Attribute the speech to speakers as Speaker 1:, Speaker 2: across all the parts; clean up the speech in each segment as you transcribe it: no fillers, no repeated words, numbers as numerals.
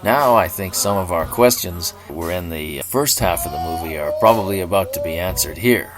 Speaker 1: Now I think some of our questions were in the first half of the movie are probably about to be answered here.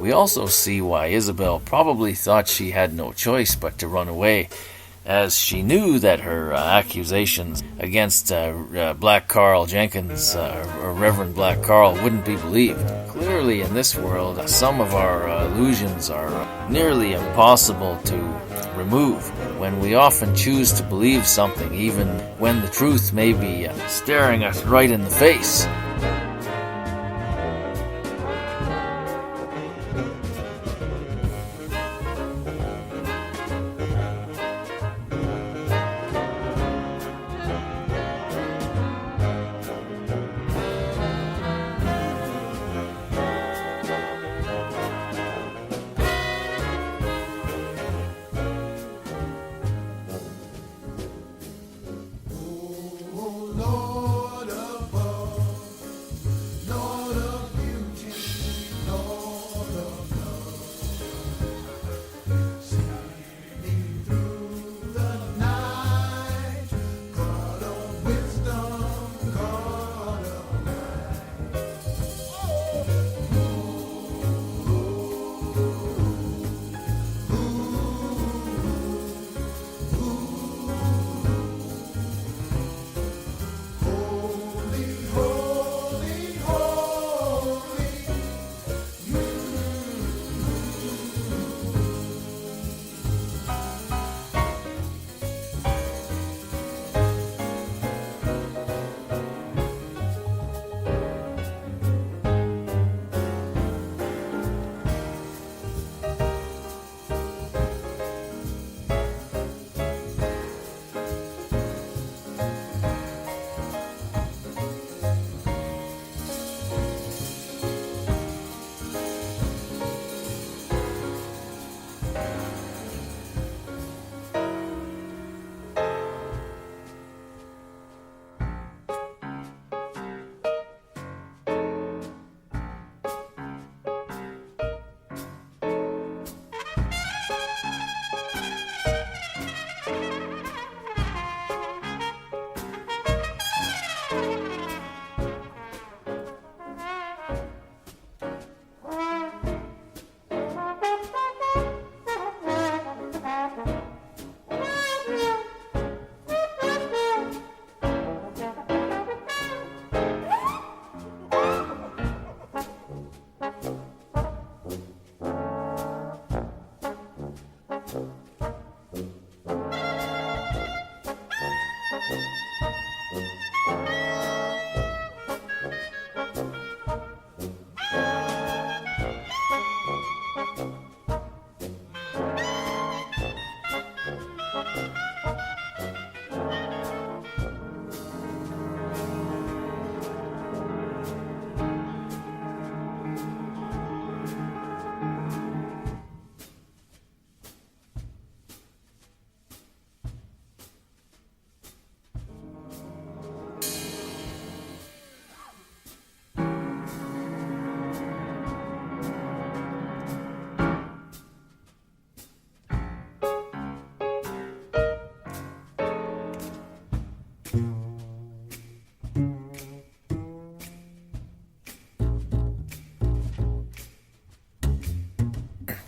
Speaker 1: We also see why Isabel probably thought she had no choice but to run away, as she knew that her accusations against Black Carl Jenkins, or Reverend Black Carl, wouldn't be believed. Clearly in this world, some of our illusions are nearly impossible to remove, when we often choose to believe something even when the truth may be staring us right in the face.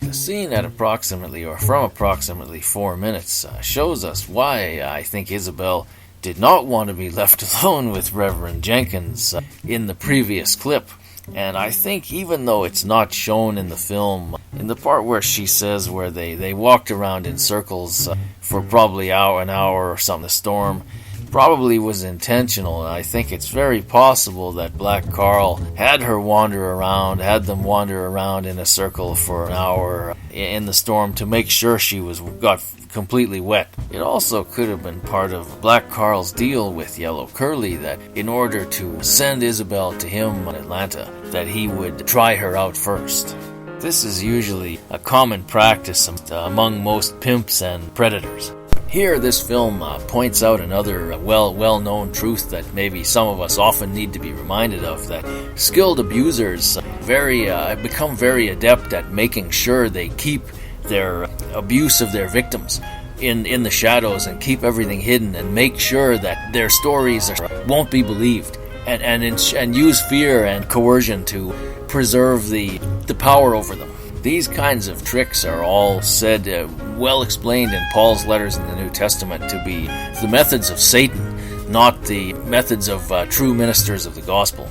Speaker 1: The scene at from approximately 4 minutes shows us why I think Isabel did not want to be left alone with Reverend Jenkins in the previous clip. And I think even though it's not shown in the film, in the part where she says where they walked around in circles for probably an hour or something, the storm, probably was intentional, and I think it's very possible that Black Carl had them wander around in a circle for an hour in the storm to make sure she got completely wet. It also could have been part of Black Carl's deal with Yellow Curly, that in order to send Isabel to him in Atlanta, that he would try her out first. This is usually a common practice among most pimps and predators. Here, this film points out another well-known truth that maybe some of us often need to be reminded of, that skilled abusers become very adept at making sure they keep their abuse of their victims in the shadows and keep everything hidden and make sure that their stories won't be believed, and use fear and coercion to preserve the power over them. These kinds of tricks are all said, well explained in Paul's letters in the New Testament to be the methods of Satan, not the methods of true ministers of the gospel.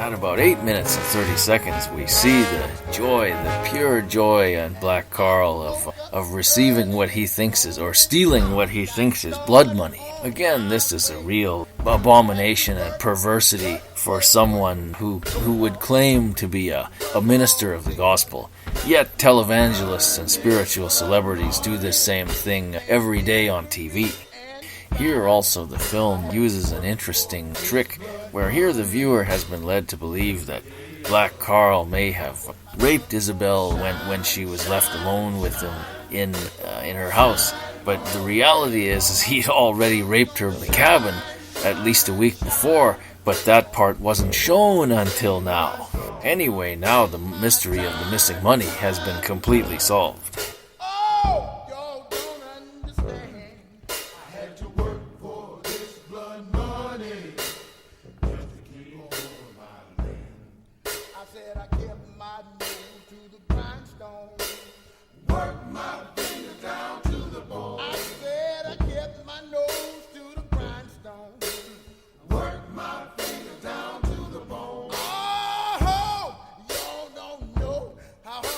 Speaker 1: At about 8 minutes and 30 seconds, we see the pure joy on Black Carl of receiving what he thinks is, or stealing what he thinks is, blood money. Again, this is a real abomination and perversity for someone who would claim to be a minister of the gospel. Yet televangelists and spiritual celebrities do this same thing every day on TV. Here also the film uses an interesting trick, where here the viewer has been led to believe that Black Carl may have raped Isabel when she was left alone with him in her house. But the reality is he'd already raped her in the cabin at least a week before, but that part wasn't shown until now. Anyway, now the mystery of the missing money has been completely solved.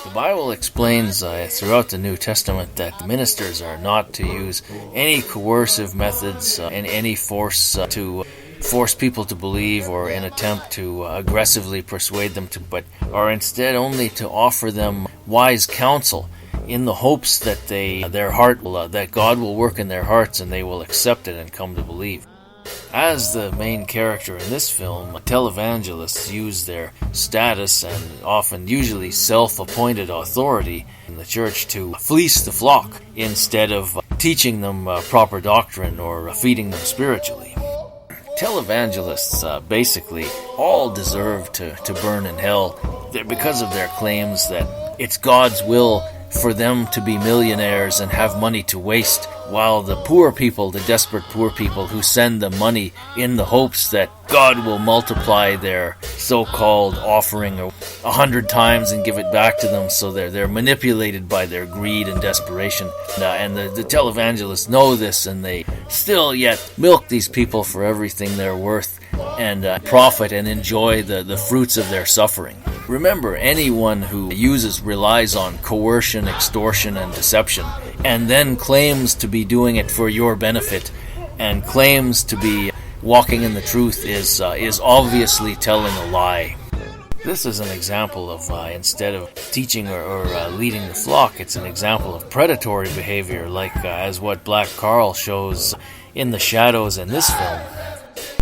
Speaker 1: The The Bible explains throughout the New Testament that the ministers are not to use any coercive methods and any force to force people to believe or an attempt to aggressively persuade them to, but are instead only to offer them wise counsel in the hopes that that God will work in their hearts and they will accept it and come to believe. As the main character in this film, televangelists use their status and usually self-appointed authority in the church to fleece the flock instead of teaching them proper doctrine or feeding them spiritually. Televangelists basically all deserve to burn in hell because of their claims that it's God's will for them to be millionaires and have money to waste, while the poor people, the desperate poor people who send them money in the hopes that God will multiply their so-called offering 100 times and give it back to them, so they're manipulated by their greed and desperation. And the televangelists know this, and they still yet milk these people for everything they're worth and profit and enjoy the fruits of their suffering. Remember, anyone who relies on coercion, extortion, and deception, and then claims to be doing it for your benefit, and claims to be walking in the truth is obviously telling a lie. This is an example of, instead of teaching or leading the flock, it's an example of predatory behavior, like as what Black Carl shows in the shadows in this film.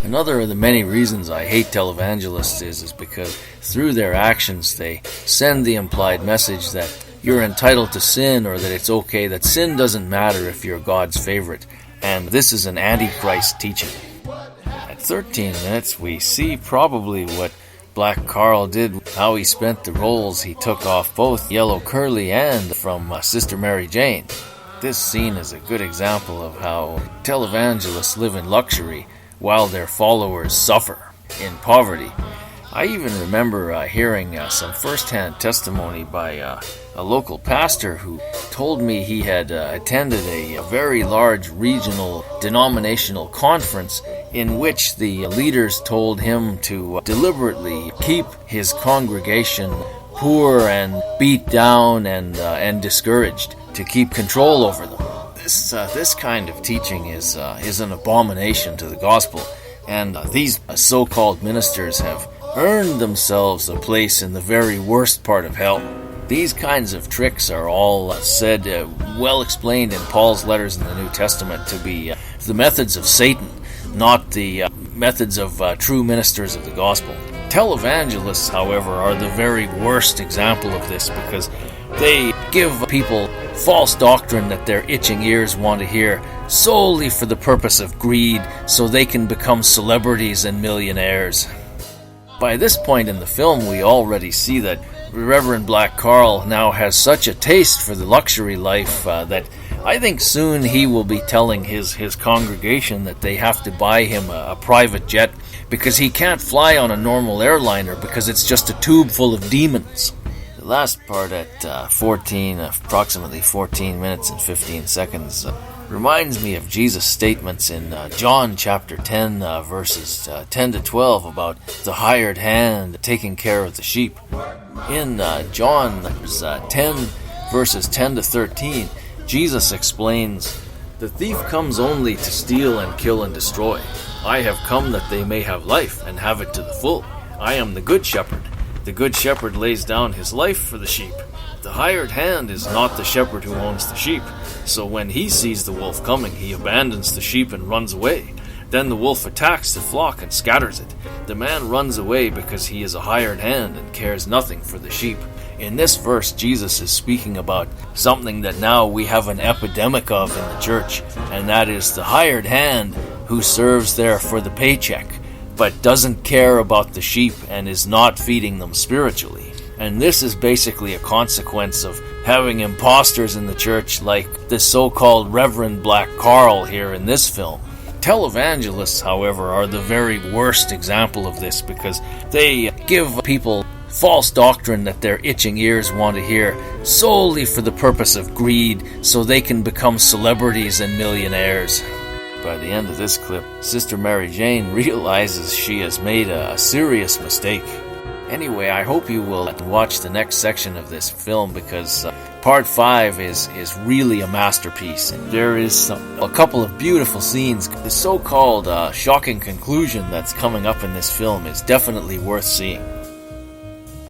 Speaker 1: Another of the many reasons I hate televangelists is because through their actions they send the implied message that you're entitled to sin, or that it's okay, that sin doesn't matter if you're God's favorite, and this is an antichrist teaching. At 13 minutes, we see probably what Black Carl did, how he spent the rolls he took off both Yellow Curly and from Sister Mary Jane. This scene is a good example of how televangelists live in luxury while their followers suffer in poverty. I even remember hearing some first-hand testimony by a local pastor who told me he had attended a very large regional denominational conference in which the leaders told him to deliberately keep his congregation poor and beat down and discouraged, to keep control over them. This kind of teaching is an abomination to the gospel, and these so-called ministers have earned themselves a place in the very worst part of hell. These kinds of tricks are all said, well explained in Paul's letters in the New Testament to be the methods of Satan, not the methods of true ministers of the gospel. Televangelists, however, are the very worst example of this, because they give people false doctrine that their itching ears want to hear solely for the purpose of greed, so they can become celebrities and millionaires. By this point in the film, we already see that Reverend Black Carl now has such a taste for the luxury life that I think soon he will be telling his congregation that they have to buy him a private jet, because he can't fly on a normal airliner because it's just a tube full of demons. The last part at approximately 14 minutes and 15 seconds, reminds me of Jesus' statements in John chapter 10, verses 10 to 12 about the hired hand taking care of the sheep. In John 10, verses 10 to 13, Jesus explains, "The thief comes only to steal and kill and destroy. I have come that they may have life and have it to the full. I am the good shepherd. The good shepherd lays down his life for the sheep. The hired hand is not the shepherd who owns the sheep. So when he sees the wolf coming, he abandons the sheep and runs away. Then the wolf attacks the flock and scatters it. The man runs away because he is a hired hand and cares nothing for the sheep." In this verse, Jesus is speaking about something that now we have an epidemic of in the church, and that is the hired hand who serves there for the paycheck, but doesn't care about the sheep and is not feeding them spiritually. And this is basically a consequence of having imposters in the church like the so-called Reverend Black Carl here in this film. Televangelists, however, are the very worst example of this, because they give people false doctrine that their itching ears want to hear solely for the purpose of greed, so they can become celebrities and millionaires. By the end of this clip, Sister Mary Jane realizes she has made a serious mistake. Anyway, I hope you will watch the next section of this film, because part 5 is really a masterpiece. There is a couple of beautiful scenes. The so-called shocking conclusion that's coming up in this film is definitely worth seeing.